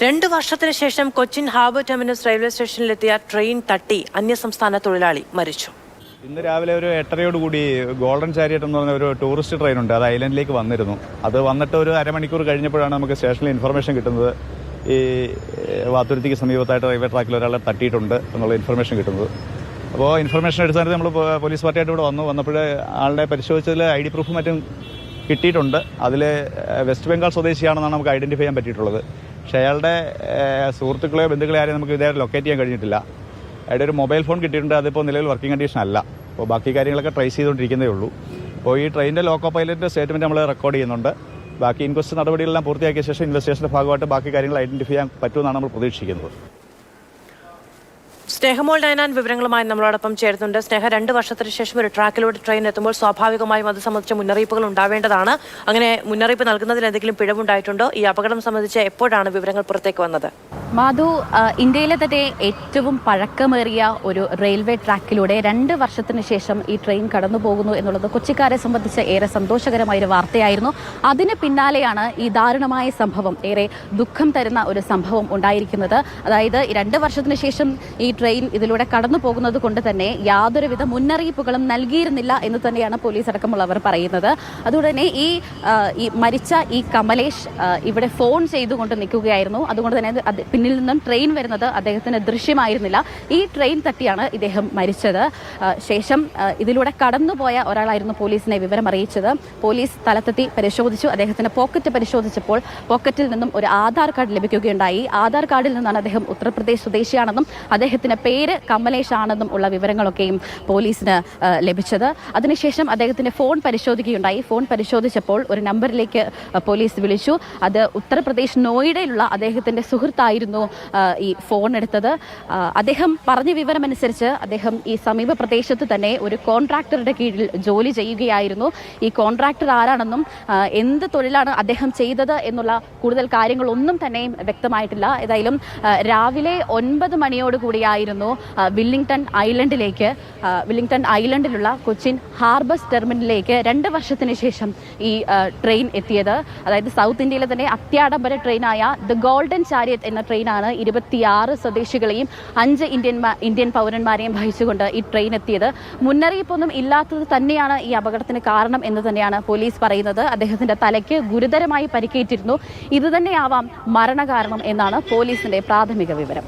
2 വർഷത്തിന് ശേഷം Cochin harbour terminus railway സ്റ്റേഷനിലെത്തിയ ട്രെയിൻ തട്ടി അന്യസംസ്ഥാന തൊഴിലാളി മരിച്ചു. ഇന്ന് രാവിലെ ഒരു 8:30 കൂടി ഗോൾഡൻ ചാരിയറ്റ് എന്ന് പറഞ്ഞ ഒരു ടൂറിസ്റ്റ് ട്രെയിൻ ഉണ്ട്. അത് ഐലൻഡിലേക്ക് വന്നിരുന്നു. അത് വന്നിട്ട് ഒരു അരമണിക്കൂർ കഴിഞ്ഞപ്പോഴാണ് നമുക്ക് സ്റ്റേഷനിൽ ഇൻഫർമേഷൻ കിട്ടുന്നത്. ഈ വാത്തുരുത്തിക്ക് സമീപത്തായിട്ട് റെയിൽവേ ട്രാക്കിൽ ഒരാളെ തട്ടിയിട്ടുണ്ട് എന്നുള്ള ഇൻഫർമേഷൻ കിട്ടുന്നത്. അപ്പോൾ ഇൻഫർമേഷൻ അടിസ്ഥാനത്തിൽ നമ്മൾ പോലീസ് പാർട്ടിയായിട്ട് ഇവിടെ വന്നപ്പോൾ ആളുടെ പരിശോധിച്ചതിൽ ID പ്രൂഫും മറ്റും കിട്ടിയിട്ടുണ്ട്. അതിൽ വെസ്റ്റ് ബംഗാൾ സ്വദേശിയാണെന്നാണ് നമുക്ക് ഐഡൻറ്റിഫൈ ചെയ്യാൻ പറ്റിയിട്ടുള്ളത്. പക്ഷേ അയാളുടെ സുഹൃത്തുക്കളെയോ ബന്ധുക്കളെയോ ആരെയും നമുക്ക് ഇതേ ലൊക്കേറ്റ് ചെയ്യാൻ കഴിഞ്ഞിട്ടില്ല. അയാളുടെ ഒരു മൊബൈൽ ഫോൺ കിട്ടിയിട്ടുണ്ട്. അതിപ്പോൾ നിലവിൽ വർക്കിംഗ് കണ്ടീഷൻ അല്ല. അപ്പോൾ ബാക്കി കാര്യങ്ങളൊക്കെ ട്രേസ് ചെയ്തുകൊണ്ടിരിക്കുന്നതേ ഉള്ളൂ. അപ്പോൾ ഈ ട്രെയിനിൻ്റെ ലോക്കോ പൈലറ്റിൻ്റെ സ്റ്റേറ്റ്മെൻറ്റ് നമ്മൾ റെക്കോർഡ് ചെയ്യുന്നുണ്ട്. ബാക്കി ഇൻക്വസ്റ്റ് നടപടികളെല്ലാം പൂർത്തിയാക്കിയ ശേഷം ഇൻവെസ്റ്റിഗേഷൻ്റെ ഭാഗമായിട്ട് ബാക്കി കാര്യങ്ങൾ ഐഡൻറ്റിഫൈ ചെയ്യാൻ പറ്റുമെന്നാണ് നമ്മൾ പ്രതീക്ഷിക്കുന്നത്. സ്നേഹമോൾ ഡയനാൻ വിവരങ്ങളുമായി നമ്മളോടൊപ്പം ചേരുന്നുണ്ട്. സ്നേഹ, 2 വർഷത്തിന് ശേഷം ഒരു ട്രാക്കിലൂടെ ട്രെയിൻ എത്തുമ്പോൾ സ്വാഭാവികമായും അത് സംബന്ധിച്ച മുന്നറിയിപ്പുകൾ ഉണ്ടാവേണ്ടതാണ്. അങ്ങനെ മുന്നറിയിപ്പ് നൽകുന്നതിൽ എന്തെങ്കിലും പിഴവുണ്ടായിട്ടുണ്ടോ? ഈ അപകടം സംബന്ധിച്ച് എപ്പോഴാണ് വിവരങ്ങൾ പുറത്തേക്ക് വന്നത്? മാധു, ഇന്ത്യയിലെ തന്നെ ഏറ്റവും പഴക്കമേറിയ ഒരു റെയിൽവേ ട്രാക്കിലൂടെ 2 വർഷത്തിന് ശേഷം ഈ ട്രെയിൻ കടന്നു പോകുന്നു എന്നുള്ളത് കൊച്ചിക്കാരെ സംബന്ധിച്ച് ഏറെ സന്തോഷകരമായൊരു വാർത്തയായിരുന്നു. അതിന് പിന്നാലെയാണ് ഈ ദാരുണമായ സംഭവം, ഏറെ ദുഃഖം തരുന്ന ഒരു സംഭവം ഉണ്ടായിരിക്കുന്നത്. അതായത് 2 വർഷത്തിന് ശേഷം ഈ ട്രെയിൻ ഇതിലൂടെ കടന്നു പോകുന്നത് കൊണ്ട് തന്നെ യാതൊരുവിധ മുന്നറിയിപ്പുകളും നൽകിയിരുന്നില്ല എന്ന് തന്നെയാണ് പോലീസ് അടക്കമുള്ളവർ പറയുന്നത്. അതുകൊണ്ട് തന്നെ ഈ മരിച്ച ഈ കമലേഷ് ഇവിടെ ഫോൺ ചെയ്തുകൊണ്ട് നിൽക്കുകയായിരുന്നു. അതുകൊണ്ട് തന്നെ പിന്നിൽ നിന്നും ട്രെയിൻ വരുന്നത് അദ്ദേഹത്തിന് ദൃശ്യമായിരുന്നില്ല. ഈ ട്രെയിൻ തട്ടിയാണ് ഇദ്ദേഹം മരിച്ചത്. ശേഷം ഇതിലൂടെ കടന്നുപോയ ഒരാളായിരുന്നു പോലീസിനെ വിവരം അറിയിച്ചത്. പോലീസ് സ്ഥലത്തെത്തി പരിശോധിച്ചു. അദ്ദേഹത്തിന്റെ പോക്കറ്റ് പരിശോധിച്ചപ്പോൾ പോക്കറ്റിൽ നിന്നും ഒരു ആധാർ കാർഡ് ലഭിക്കുകയുണ്ടായി. ആധാർ കാർഡിൽ നിന്നാണ് അദ്ദേഹം ഉത്തർപ്രദേശ് സ്വദേശിയാണെന്നും അദ്ദേഹത്തിന്റെ പേര് കമലേഷ് ആണെന്നും ഉള്ള വിവരങ്ങളൊക്കെയും പോലീസിന് ലഭിച്ചത്. അതിനുശേഷം അദ്ദേഹത്തിന്റെ ഫോൺ പരിശോധിക്കുകയുണ്ടായി. ഫോൺ പരിശോധിച്ചപ്പോൾ ഒരു നമ്പറിലേക്ക് പോലീസ് വിളിച്ചു. അത് ഉത്തർപ്രദേശ് നോയിഡയിലുള്ള അദ്ദേഹത്തിന്റെ സുഹൃത്തായിരുന്നു ഈ ഫോൺ എടുത്തത്. അദ്ദേഹം പറഞ്ഞ വിവരമനുസരിച്ച് അദ്ദേഹം ഈ സമീപ പ്രദേശത്ത് തന്നെ ഒരു കോൺട്രാക്ടറുടെ കീഴിൽ ജോലി ചെയ്യുകയായിരുന്നു. ഈ കോൺട്രാക്ടർ ആരാണെന്നും എന്ത് തൊഴിലാണ് അദ്ദേഹം ചെയ്തത് എന്നുള്ള കൂടുതൽ കാര്യങ്ങളൊന്നും തന്നെയും വ്യക്തമായിട്ടില്ല. ഏതായാലും രാവിലെ 9 മണിയോടുകൂടിയായിരുന്നു വില്ലിംഗ്ടൺ ഐലൻഡിലുള്ള കൊച്ചിൻ ഹാർബർ ടെർമിനലിലേക്ക് 2 വർഷത്തിന് ശേഷം ഈ ട്രെയിൻ എത്തിയത്. അതായത് സൗത്ത് ഇന്ത്യയിലെ തന്നെ അത്യാഡംബര ട്രെയിനായ ദ ഗോൾഡൻ ചാരിയറ്റ് എന്ന ട്രെയിനാണ് 26 സ്വദേശികളെയും 5 ഇന്ത്യൻ പൗരന്മാരെയും വഹിച്ചുകൊണ്ട് ഈ ട്രെയിൻ എത്തിയത്. മുന്നറിയിപ്പൊന്നും ഇല്ലാത്തത് തന്നെയാണ് ഈ അപകടത്തിന് കാരണം എന്ന് തന്നെയാണ് പോലീസ് പറയുന്നത്. അദ്ദേഹത്തിന്റെ തലയ്ക്ക് ഗുരുതരമായി പരിക്കേറ്റിരുന്നു. ഇതുതന്നെയാവാം മരണകാരണം എന്നാണ് പോലീസിന്റെ പ്രാഥമിക വിവരം.